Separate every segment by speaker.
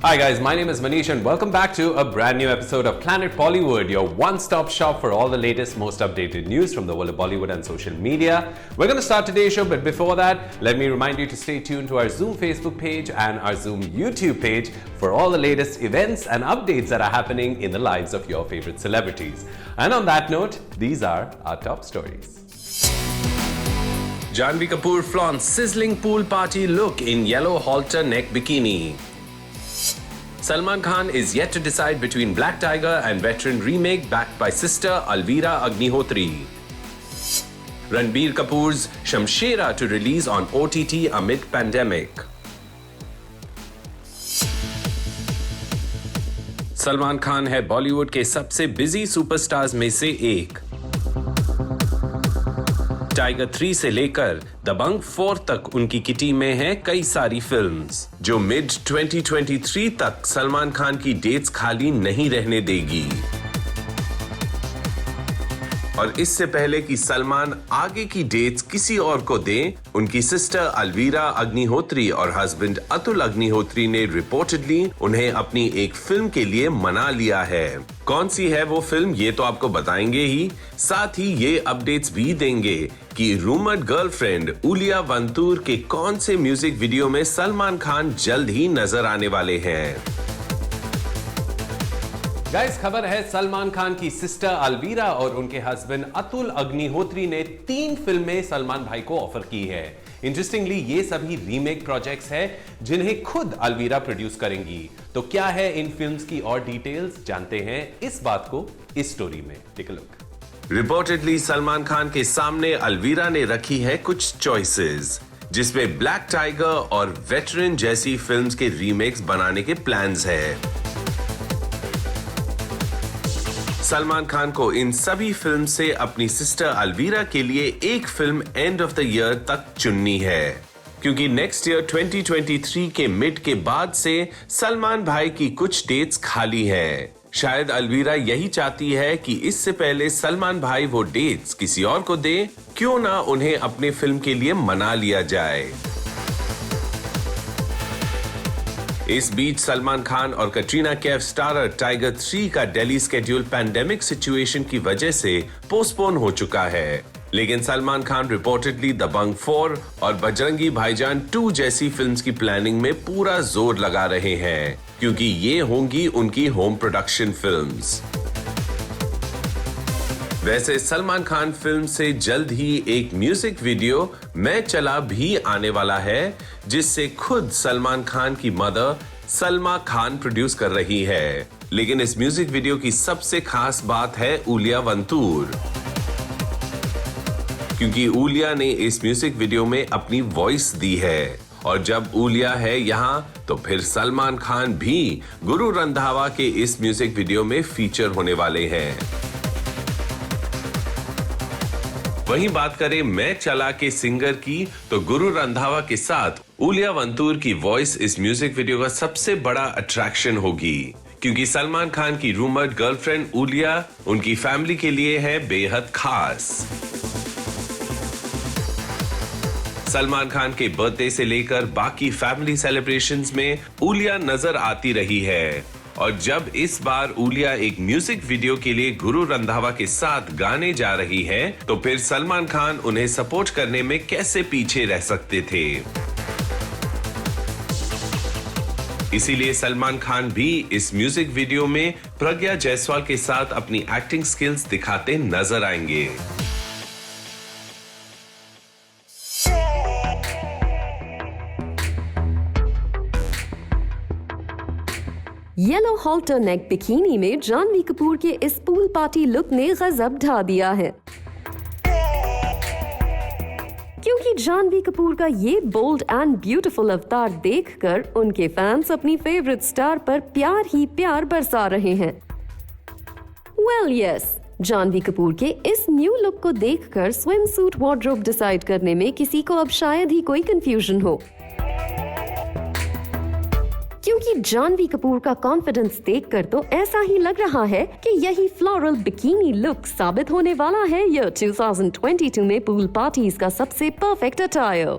Speaker 1: Hi guys, my name is Manish and welcome back to a brand new episode of Planet Bollywood, your one-stop shop for all the latest, most updated news from the world of Bollywood and social media. We're going to start today's show, but before that, let me remind you to stay tuned to our Zoom Facebook page and our Zoom YouTube page for all the latest events and updates that are happening in the lives of your favorite celebrities. And on that note, these are our top stories. Janhvi Kapoor flaunts sizzling pool party look in yellow halter neck bikini. Salman Khan is yet to decide between Black Tiger and veteran remake backed by sister Alvira Agnihotri. Ranbir Kapoor's Shamshera to release on OTT amid pandemic. Salman Khan है बॉलीवुड के सबसे busy superstars में से एक। Tiger 3 से लेकर दबंग 4 तक उनकी किटी में हैं कई सारी फिल्म्स, जो मिड 2023 तक सलमान खान की डेट्स खाली नहीं रहने देगी। और इससे पहले कि सलमान आगे की डेट्स किसी और को दें, उनकी सिस्टर अलवीरा अग्निहोत्री और हस्बैंड अतुल अग्निहोत्री ने रिपोर्टेडली उन्हें अपनी एक फिल्म के लिए मना लिया है। कौन सी है वो फिल्म, ये तो आपको बताएंगे ही, साथ ही ये अपडेट्स भी देंगे कि रूमर्ड गर्लफ्रेंड उलिया वंतूर के कौन से म्यूजिक वीडियो में सलमान खान जल्द ही नजर आने वाले हैं। गाइस, खबर है सलमान खान की सिस्टर अलवीरा और उनके हस्बैंड अतुल अग्निहोत्री ने 3 फिल्में सलमान भाई को ऑफर की है। इंटरेस्टिंगली ये सभी रीमेक प्रोजेक्ट्स हैं जिन्हें खुद अलवीरा प्रोड्यूस करेंगी। तो क्या है इन फिल्म्स की और डिटेल्स, जानते हैं इस बात को इस स्टोरी में। Take a look. Reportedly Salman Khan के सामने अलवीरा ने रखी है कुछ चॉइसेस, जिसमें ब्लैक टाइगर और वेटरन जैसी फिल्म्स के रीमेक्स बनाने के प्लान्स है। सलमान खान को इन सभी फिल्म से अपनी सिस्टर अलवीरा के लिए एक film end of the year तक चुननी है, क्योंकि नेक्स्ट ईयर 2023 के मिड के बाद से सलमान भाई की कुछ डेट्स खाली हैं। शायद अलवीरा यही चाहती है कि इससे पहले सलमान भाई वो डेट्स किसी और को दे, क्यों ना उन्हें अपने फिल्म के लिए मना लिया जाए। इस बीच सलमान खान और कटरीना कैफ स्टारर टाइगर 3 का दिल्ली स्केड्यूल पैंडेमिक सिचुएशन की वजह से पोस्टपोन हो चुका है, लेकिन सलमान खान रिपोर्टेडली दबंग 4 और बजरंगी भाईजान 2 जैसी फिल्म्स की प्लानिंग में पूरा जोर लगा रहे हैं, क्योंकि ये होंगी उनकी होम प्रोडक्शन फिल्म्स। वैसे सलमान खान फिल्म से जल्द ही एक म्यूजिक वीडियो मैं चला भी आने वाला है, जिससे खुद सलमान खान की मदर सलमा खान प्रोड्यूस कर रही है। लेकिन इस म्यूजिक वीडियो की सबसे खास बात है उलिया वंतूर, क्योंकि उलिया ने इस म्यूजिक वीडियो में अपनी वॉइस दी है। और जब उलिया है यहाँ, तो फिर सलमान खान भी गुरु रंधावा के इस म्यूजिक वीडियो में फीचर होने वाले हैं। वहीं बात करें मैं चला के सिंगर की, तो गुरु रंधावा के साथ उलिया वंतूर की वॉइस इस म्यूजिक वीडियो का सबसे बड़ा अट्रैक्शन होगी, क्योंकि सलमान खान की रूमर्ड गर्लफ्रेंड उलिया उनकी फैमिली के लिए है बेहद खास। सलमान खान के बर्थडे से लेकर बाकी फैमिली सेलिब्रेशंस में उलिया नजर आती रही है, और जब इस बार उलिया एक म्यूजिक वीडियो के लिए गुरु रंधावा के साथ गाने जा रही है, तो फिर सलमान खान उन्हें सपोर्ट करने में कैसे पीछे रह सकते थे। इसीलिए सलमान खान भी इस म्यूजिक वीडियो में प्रज्ञा जायसवाल के साथ अपनी एक्टिंग स्किल्स दिखाते नजर आएंगे।
Speaker 2: येलो हॉल्टर नेक बिकिनी में जानवी कपूर के इस पूल पार्टी लुक ने गजब ढा दिया है, क्योंकि जानवी कपूर का ये बोल्ड एंड ब्यूटीफुल अवतार देखकर उनके फैंस अपनी फेवरेट स्टार पर प्यार ही प्यार बरसा रहे हैं। वेल यस, जानवी कपूर के इस न्यू लुक को देखकर स्विम सूट वार्डरोब डिसाइड करने में किसी को अब शायद ही कोई कंफ्यूजन हो, क्योंकि जानवी कपूर का कॉन्फिडेंस देखकर तो ऐसा ही लग रहा है कि यही फ्लोरल बिकिनी लुक साबित होने वाला है ईयर 2022 में पूल पार्टीज का सबसे परफेक्ट अटायर।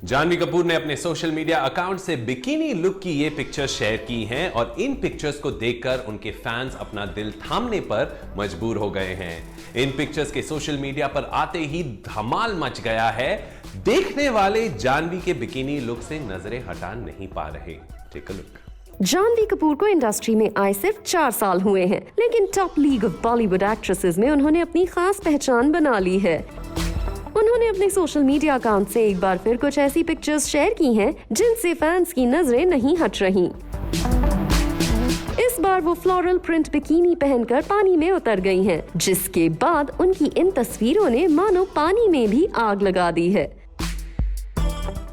Speaker 1: जानवी कपूर ने अपने सोशल मीडिया अकाउंट से बिकिनी लुक की ये पिक्चर शेयर की हैं और इन पिक्चर्स को देखकर उनके फैंस अपना दिल थामने पर मजबूर हो गए हैं। इन पिक्चर्स के सोशल मीडिया पर आते ही धमाल मच गया है। देखने वाले जानवी के बिकिनी लुक से नजरें हटा नहीं पा रहे। Take a look.
Speaker 2: Janhvi Kapoor को इंडस्ट्री में आए सिर्फ 4 साल हुए हैं, लेकिन top league of Bollywood actresses में उन्होंने अपनी खास पहचान बना ली है। उन्होंने अपने सोशल मीडिया अकाउंट से एक बार फिर कुछ ऐसी पिक्चर्स शेयर की हैं जिनसे फैंस की नजरें नहीं हट रही। इस बार वो फ्लोरल प्रिंट बिकिनी पहनकर पानी में उतर गई हैं, जिसके बाद उनकी इन तस्वीरों ने मानो पानी में भी आग लगा दी है।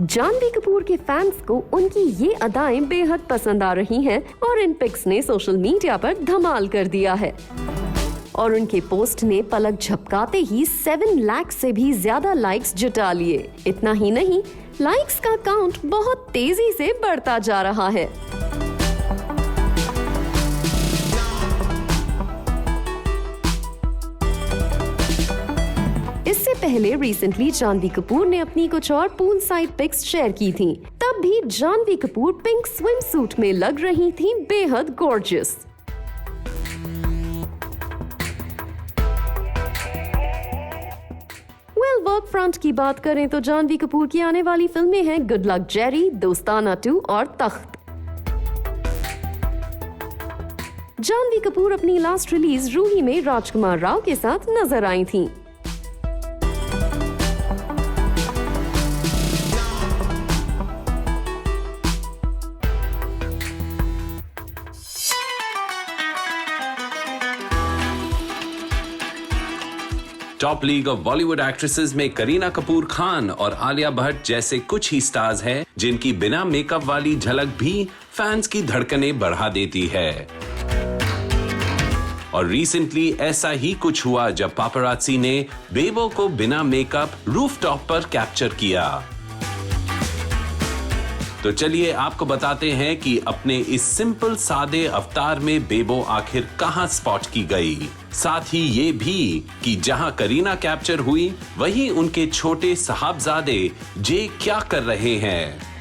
Speaker 2: जानवी कपूर के फैंस को उनकी ये अदाएं बेहद पसंद आ रही हैं और इन पिक्स ने सोशल मीडिया पर धमाल कर दिया है और उनके पोस्ट ने पलक झपकाते ही 7 लाख से भी ज्यादा लाइक्स जुटा लिए। इतना ही नहीं, लाइक्स का काउंट बहुत तेजी से बढ़ता जा रहा है। इससे पहले रिसेंटली जानवी कपूर ने अपनी कुछ और पूल साइड पिक्स शेयर की थी। तब भी Janhvi Kapoor pink swimsuit में लग रही थी बेहद गॉर्जियस। वर्क फ्रंट की बात करें तो जानवी कपूर की आने वाली फिल्में हैं गुड लक जेरी, दोस्ताना 2 और तख्त। जानवी कपूर अपनी लास्ट रिलीज रूही में राजकुमार राव के साथ नजर आई थीं।
Speaker 1: Top league of Bollywood actresses में करीना कपूर खान और आलिया भट्ट जैसे कुछ ही स्टार्स हैं जिनकी बिना मेकअप वाली झलक भी फैंस की धड़कनें बढ़ा देती है। और रिसेंटली ऐसा ही कुछ हुआ जब पापरात्सी ने बेबो को बिना मेकअप रूफटॉप पर कैप्चर किया। तो चलिए आपको बताते हैं कि अपने इस सिंपल सादे अवतार में बेबो आखिर कहां स्पॉट की गई। साथ ही ये भी कि जहां करीना कैप्चर हुई वहीं उनके छोटे साहबजादे जे क्या कर रहे हैं।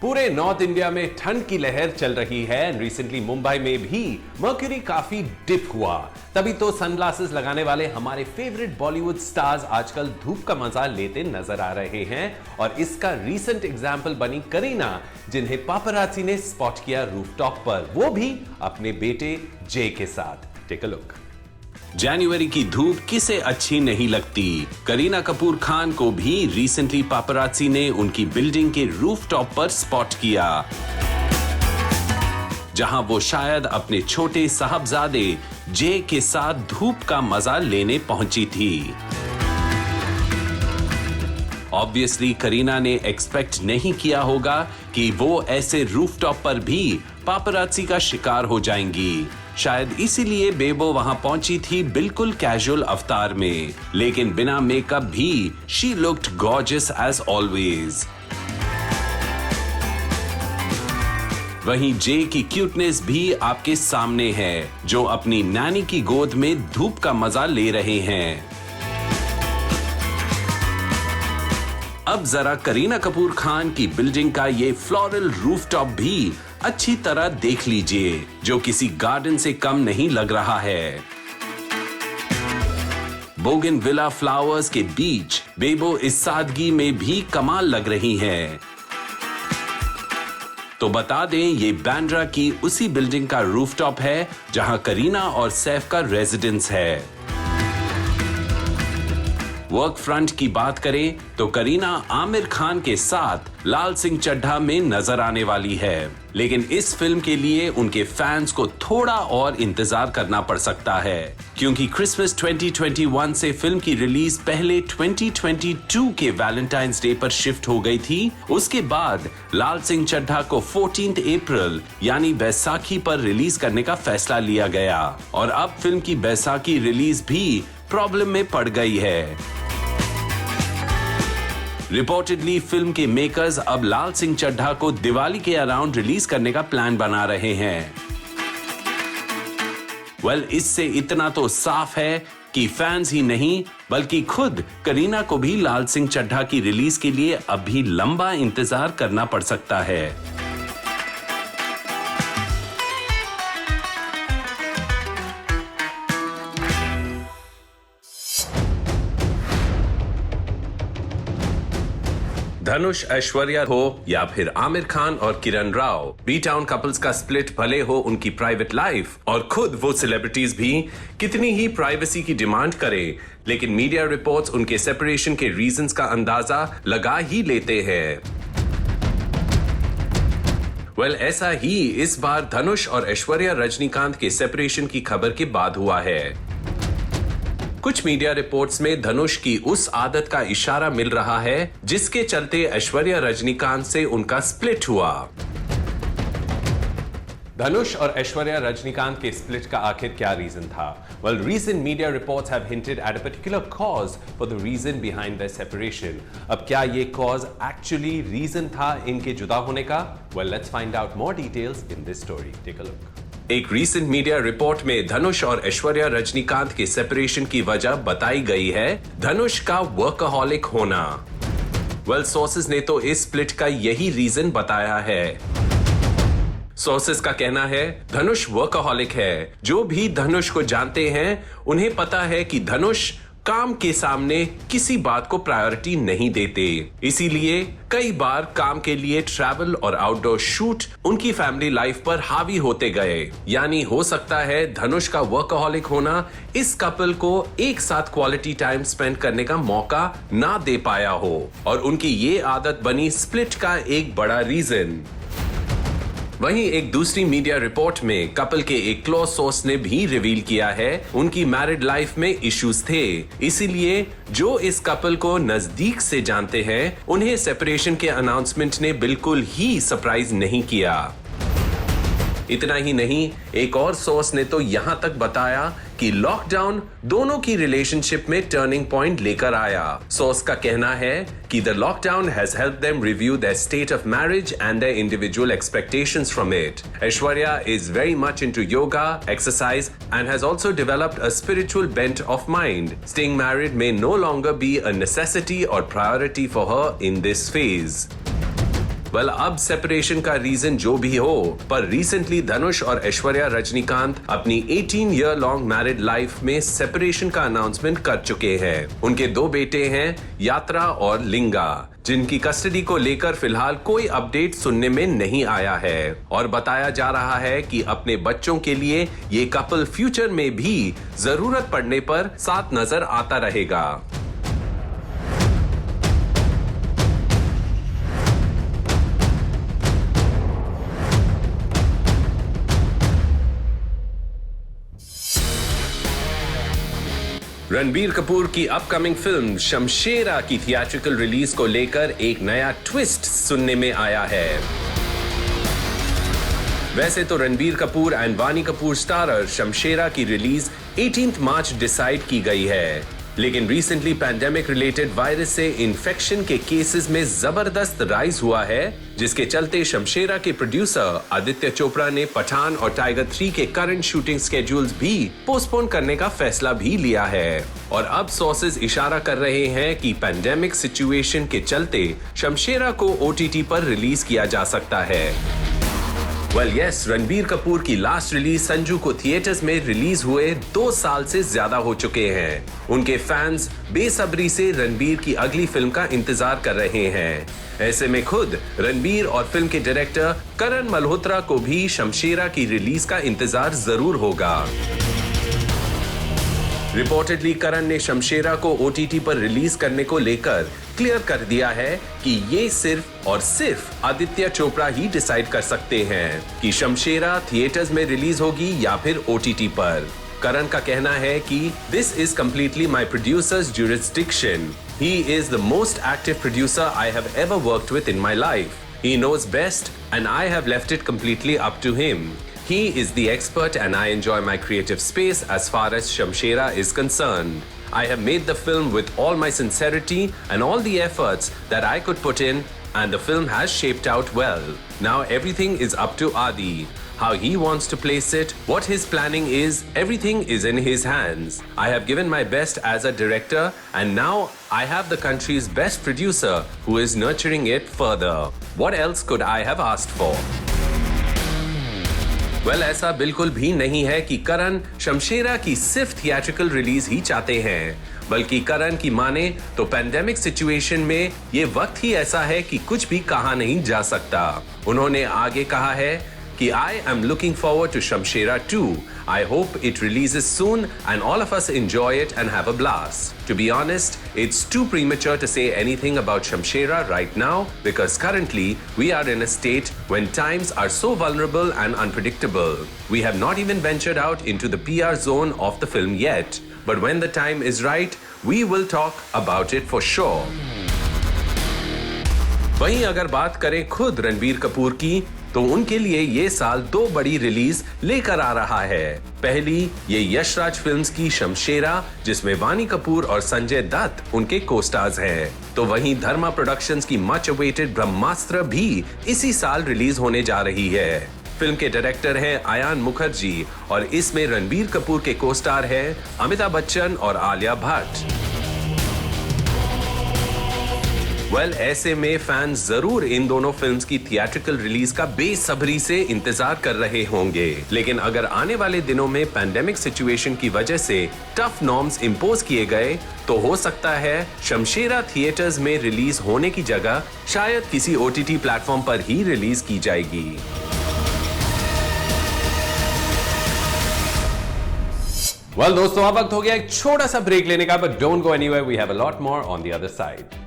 Speaker 1: पूरे नॉर्थ इंडिया में ठंड की लहर चल रही है। रिसेंटली मुंबई में भी मर्क्यूरी काफी डिप हुआ। तभी तो सनग्लासेस लगाने वाले हमारे फेवरेट बॉलीवुड स्टार्स आजकल धूप का मजा लेते नजर आ रहे हैं और इसका रीसेंट एग्जाम्पल बनी करीना, जिन्हें पापरात्सी ने स्पॉट किया रूफटॉप पर, वो भी अपने बेटे जे के साथ। Take a look. जनवरी की धूप किसे अच्छी नहीं लगती। करीना कपूर खान को भी रिसेंटली पापरात्सी ने उनकी बिल्डिंग के रूफटॉप पर स्पॉट किया, जहां वो शायद अपने छोटे साहबजादे जे के साथ धूप का मजा लेने पहुंची थी। ऑब्वियसली करीना ने एक्सपेक्ट नहीं किया होगा कि वो ऐसे रूफटॉप पर भी पापरात्सी का शिकार हो जाएंगी। शायद इसीलिए बेबो वहां पहुंची थी बिल्कुल कैजुअल अवतार में, लेकिन बिना मेकअप भी she looked gorgeous as always. वहीं जे की क्यूटनेस भी आपके सामने है, जो अपनी नानी की गोद में धूप का मजा ले रहे हैं। अब जरा करीना कपूर खान की बिल्डिंग का ये फ्लोरल रूफटॉप भी अच्छी तरह देख लीजिए, जो किसी गार्डन से कम नहीं लग रहा है। बोगनविला फ्लावर्स के बीच बेबो इस सादगी में भी कमाल लग रही है। तो बता दें, ये बांद्रा की उसी बिल्डिंग का रूफटॉप है जहां करीना और सैफ का रेजिडेंस है। वर्क फ्रंट की बात करें तो करीना आमिर खान के साथ लाल सिंह चड्ढा में नजर आने वाली है, लेकिन इस फिल्म के लिए उनके फैंस को थोड़ा और इंतजार करना पड़ सकता है, क्योंकि क्रिसमस 2021 से फिल्म की रिलीज पहले 2022 के वैलेंटाइंस डे पर शिफ्ट हो गई थी। उसके बाद लाल सिंह चड्ढा को 14 अप्रैल यानी बैसाखी पर रिलीज करने का फैसला लिया गया और अब फिल्म की बैसाखी रिलीज भी प्रॉब्लम में पड़ गई है। रिपोर्टेडली फिल्म के मेकर्स अब लाल सिंह चड्ढा को दिवाली के अराउंड रिलीज करने का प्लान बना रहे हैं। इससे इतना तो साफ है
Speaker 3: कि फैंस ही नहीं बल्कि खुद करीना को भी लाल सिंह चड्ढा की रिलीज के लिए अब भी लंबा इंतजार करना पड़ सकता है।
Speaker 1: धनुष ऐश्वर्या हो या फिर आमिर खान और Kiran Rao, B town couples का स्प्लिट भले हो उनकी प्राइवेट लाइफ और खुद वो सेलिब्रिटीज भी कितनी ही प्राइवेसी की डिमांड करें, लेकिन मीडिया रिपोर्ट्स उनके सेपरेशन के रीजंस का अंदाजा लगा ही लेते हैं। ऐसा ही इस बार धनुष और ऐश्वर्या रजनीकांत के सेपरेशन की खबर के बाद हुआ है। कुछ मीडिया रिपोर्ट्स में धनुष की उस आदत का इशारा मिल रहा है जिसके चलते ऐश्वर्या रजनीकांत से उनका स्प्लिट हुआ। धनुष और ऐश्वर्या रजनीकांत के स्प्लिट का आखिर क्या रीजन था? Well, recent media reports have hinted at a particular cause for the reason behind their separation. अब क्या ये cause actually reason था इनके जुदा होने का? Well, let's find out more details in this story. Take a look. एक recent media report में धनुष और ऐश्वर्या रजनीकांत के सेपरेशन की वजह बताई गई है धनुष का वर्कaholic होना। सोर्सेज ने तो इस स्प्लिट का यही रीजन बताया है। सोर्सेज का कहना है धनुष वर्कaholic है। जो भी धनुष को जानते हैं उन्हें पता है कि धनुष काम के सामने किसी बात को प्रायोरिटी नहीं देते, इसीलिए कई बार काम के लिए ट्रैवल और आउटडोर शूट उनकी फैमिली लाइफ पर हावी होते गए। यानी हो सकता है धनुष का वर्कaholic होना इस कपल को एक साथ क्वालिटी टाइम स्पेंड करने का मौका ना दे पाया हो और उनकी ये आदत बनी स्प्लिट का एक बड़ा रीजन। वहीं एक दूसरी मीडिया रिपोर्ट में कपल के एक क्लोज सोर्स ने भी रिवील किया है उनकी मैरिड लाइफ में इश्यूज थे, इसीलिए जो इस कपल को नजदीक से जानते हैं उन्हें सेपरेशन के अनाउंसमेंट ने बिल्कुल ही सरप्राइज नहीं किया। इतना ही नहीं, एक और सोर्स ने तो यहां तक बताया कि लॉकडाउन दोनों की रिलेशनशिप में टर्निंग पॉइंट लेकर आया। सोर्स का कहना है कि the lockdown has helped them review there state of marriage and their individual expectations from it. Aishwarya is very much into yoga, exercise and has also developed a spiritual bent of mind. Staying married may no longer be a necessity or priority for her in this phase. अब separation का reason जो भी हो, पर recently धनुष और ऐश्वर्या रजनीकांत अपनी 18 year long married life में separation का अनाउंसमेंट कर चुके हैं। उनके 2 बेटे हैं, यात्रा और लिंगा, जिनकी कस्टडी को लेकर फिलहाल कोई अपडेट सुनने में नहीं आया है और बताया जा रहा है कि अपने बच्चों के लिए ये कपल फ्यूचर में भी जरूरत पड़ने पर साथ नजर आता रहेगा। रणबीर कपूर की अपकमिंग फिल्म शमशेरा की थिएट्रिकल रिलीज को लेकर एक नया ट्विस्ट सुनने में आया है। वैसे तो रणबीर कपूर एंड वानी कपूर स्टारर शमशेरा की रिलीज 18 मार्च डिसाइड की गई है, लेकिन रिसेंटली पैंडेमिक रिलेटेड वायरस से इन्फेक्शन के केसेस में जबरदस्त राइज हुआ है, जिसके चलते शमशेरा के प्रोड्यूसर आदित्य चोपड़ा ने पठान और टाइगर 3 के करंट शूटिंग स्केड्यूल्स भी पोस्टपोन करने का फैसला भी लिया है। और अब सोर्सेज इशारा कर रहे हैं कि पैंडेमिक सिचुएशन के चलते शमशेरा को OTT पर रिलीज किया जा सकता है। रणबीर कपूर की लास्ट रिलीज संजू को थिएटर्स में रिलीज हुए 2 साल से ज्यादा हो चुके हैं। उनके फैंस बेसब्री से रणबीर की अगली फिल्म का इंतजार कर रहे हैं। ऐसे में खुद रणबीर और फिल्म के डायरेक्टर करण मल्होत्रा को भी शमशेरा की रिलीज का इंतजार जरूर होगा। रिपोर्टेडली करण ने शमशेरा को OTT पर रिलीज करने को लेकर क्लियर कर दिया है कि ये सिर्फ और सिर्फ आदित्य चोपड़ा ही डिसाइड कर सकते हैं कि शमशेरा थिएटर्स में रिलीज होगी या फिर OTT पर। करण का कहना है कि this is completely my producer's jurisdiction. He is the most active producer I have ever worked with in my life. He knows best and I have left it completely up to him. He is the expert and I enjoy my creative space as far as Shamshera is concerned. I have made the film with all my sincerity and all the efforts that I could put in, and the film has shaped out well. Now everything is up to Adi. how he wants to place it, what his planning is, everything is in his hands. I have given my best as a director and now I have the country's best producer who is nurturing it further. What else could I have asked for? Well, ऐसा बिल्कुल भी नहीं है कि करण शमशेरा की सिर्फ theatrical release ही चाहते हैं, बल्कि करण की माने तो पैंडेमिक सिचुएशन में ये वक्त ही ऐसा है कि कुछ भी कहा नहीं जा सकता। उन्होंने आगे कहा है कि I am looking forward to Shamshera 2. I hope it releases soon and all of us enjoy it and have a blast. To be honest, it's too premature to say anything about Shamshera right now because currently we are in a state when times are so vulnerable and unpredictable. We have not even ventured out into the PR zone of the film yet. But when the time is right, we will talk about it for sure. वहीं अगर बात करें खुद रणबीर कपूर की, तो उनके लिए ये साल 2 बड़ी रिलीज लेकर आ रहा है। पहली ये यशराज फिल्म्स की शमशेरा, जिसमें वानी कपूर और संजय दत्त उनके को-स्टार्स हैं। तो वहीं धर्मा प्रोडक्शंस की मच अवेटेड ब्रह्मास्त्र भी इसी साल रिलीज होने जा रही है। फिल्म के डायरेक्टर हैं आयान मुखर्जी और इसमें रणबीर कपूर के को-स्टार हैं अमिताभ बच्चन और आलिया भट्ट। ऐसे में फैंस जरूर इन दोनों फिल्म्स की थिएट्रिकल रिलीज का बेसब्री से इंतजार कर रहे होंगे। लेकिन अगर आने वाले दिनों में पैंडेमिक सिचुएशन की वजह से टफ नॉर्म्स इंपोज किए गए, तो हो सकता है शमशेरा थिएटर्स में रिलीज होने की जगह शायद किसी OTT प्लेटफॉर्म पर ही रिलीज की जाएगी। दोस्तों, अब वक्त हो गया एक छोटा सा ब्रेक लेने का, but don't go anywhere, we have a lot more on the other side.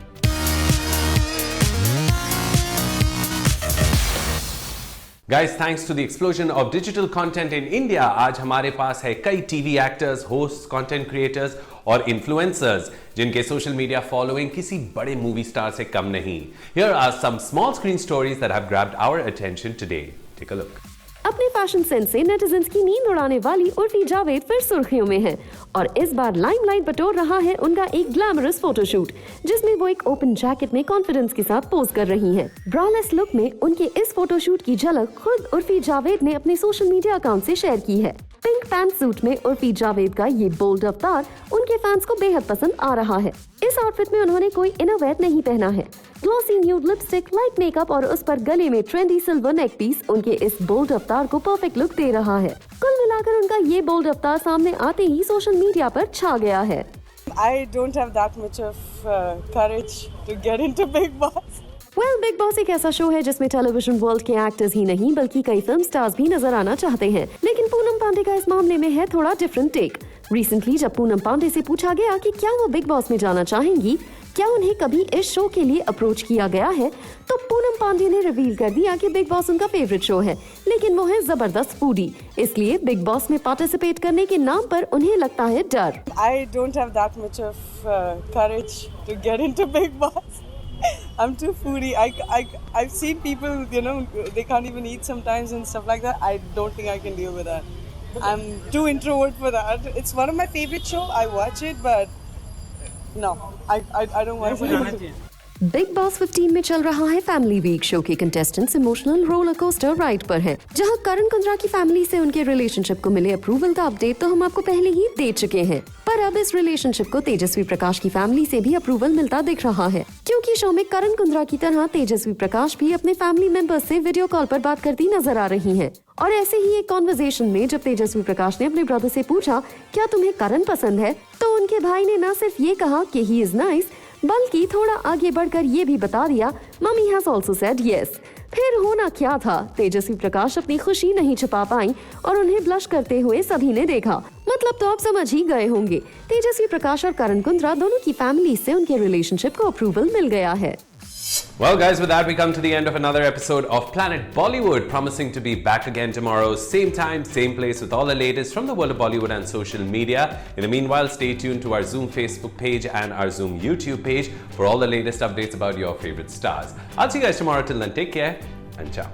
Speaker 1: Guys, thanks to the explosion of digital content in India, आज हमारे पास है कई TV actors, host, content creators और इन्फ्लुएंसर्स जिनके सोशल मीडिया फॉलोइंग किसी बड़े movie star से कम नहीं। Here are some small screen stories that have grabbed our attention today. Take a look.
Speaker 2: अपने फैशन सेंस से नेटिजन्स की नींद उड़ाने वाली उर्फी जावेद फिर सुर्खियों में है और इस बार लाइमलाइट बटोर रहा है उनका एक ग्लैमरस फोटोशूट, जिसमें वो एक ओपन जैकेट में कॉन्फिडेंस के साथ पोज कर रही हैं। ब्रालेस लुक में उनके इस फोटोशूट की झलक खुद उर्फी जावेद ने अपने सोशल मीडिया अकाउंट से शेयर की है। पिंक पैंट सूट में उर्फी जावेद का ये बोल्ड अवतार उनके फैंस को बेहद पसंद आ रहा है। इस आउटफिट में उन्होंने कोई इनरवेयर नहीं पहना है। Glossy nude lipstick, light makeup और उस पर गले में ट्रेंडी सिल्वर नेक पीस उनके इस बोल्ड अवतार को परफेक्ट लुक दे रहा है। कुल मिलाकर उनका ये बोल्ड अवतार सामने आते ही सोशल मीडिया पर छा गया है।
Speaker 4: I don't have that much of courage to get into Big Boss.
Speaker 2: Big boss एक ऐसा शो है जिसमें टेलीविजन वर्ल्ड के एक्टर्स ही नहीं बल्कि कई फिल्म स्टार्स भी नजर आना चाहते हैं, लेकिन पूनम पांडे का इस मामले में है थोड़ा डिफरेंट टेक। रिसेंटली जब पूनम पांडे से पूछा गया कि क्या वो बिग बॉस में जाना चाहेंगी, क्या उन्हें कभी इस शो के लिए अप्रोच किया गया है, तो पूनम पांडे ने रिवील कर दिया कि बिग बॉस उनका फेवरेट शो है, लेकिन वो है जबरदस्त फूडी, इसलिए बिग बॉस में पार्टिसिपेट करने के नाम पर उन्हें लगता है डर।
Speaker 4: I don't have that much of courage to get into Big Boss. I'm too foodie. I've seen people, they can't even eat sometimes and stuff like that. I don't think I can deal with that. I'm too introvert for that. It's one of my favorite shows. I watch it, but no, I don't watch it.
Speaker 2: Big boss 15 में चल रहा है family week. Show के contestants emotional roller coaster ride पर हैं, जहां करण कुंद्रा की family से उनके रिलेशनशिप को मिले अप्रूवल का अपडेट तो हम आपको पहले ही दे चुके हैं, पर अब इस रिलेशनशिप को तेजस्वी प्रकाश की फैमिली से भी अप्रूवल मिलता दिख रहा है, क्योंकि शो में करण कुंद्रा की तरह तेजस्वी प्रकाश भी अपने फैमिली मेंबर्स से वीडियो कॉल पर बात करती नजर आ रही हैं। और ऐसे ही एक कॉन्वर्सेशन में जब तेजस्वी प्रकाश ने अपने ब्रदर से पूछा क्या तुम्हें करण पसंद है, तो उनके भाई ने न सिर्फ ये कहा कि ही इज नाइस, बल्कि थोड़ा आगे बढ़कर ये भी बता दिया mummy has also said yes. फिर होना क्या था, तेजस्वी प्रकाश अपनी खुशी नहीं छुपा पाई और उन्हें ब्लश करते हुए सभी ने देखा। मतलब तो आप समझ ही गए होंगे, तेजस्वी प्रकाश और करण कुंद्रा दोनों की फैमिली से उनके रिलेशनशिप को अप्रूवल मिल गया है।
Speaker 1: Well guys, with that we come to the end of another episode of Planet Bollywood, promising to be back again tomorrow, same time, same place, with all the latest from the world of Bollywood and social media. In the meanwhile, stay tuned to our Zoom Facebook page and our Zoom YouTube page for all the latest updates about your favorite stars. I'll see you guys tomorrow. Till then, take care and ciao.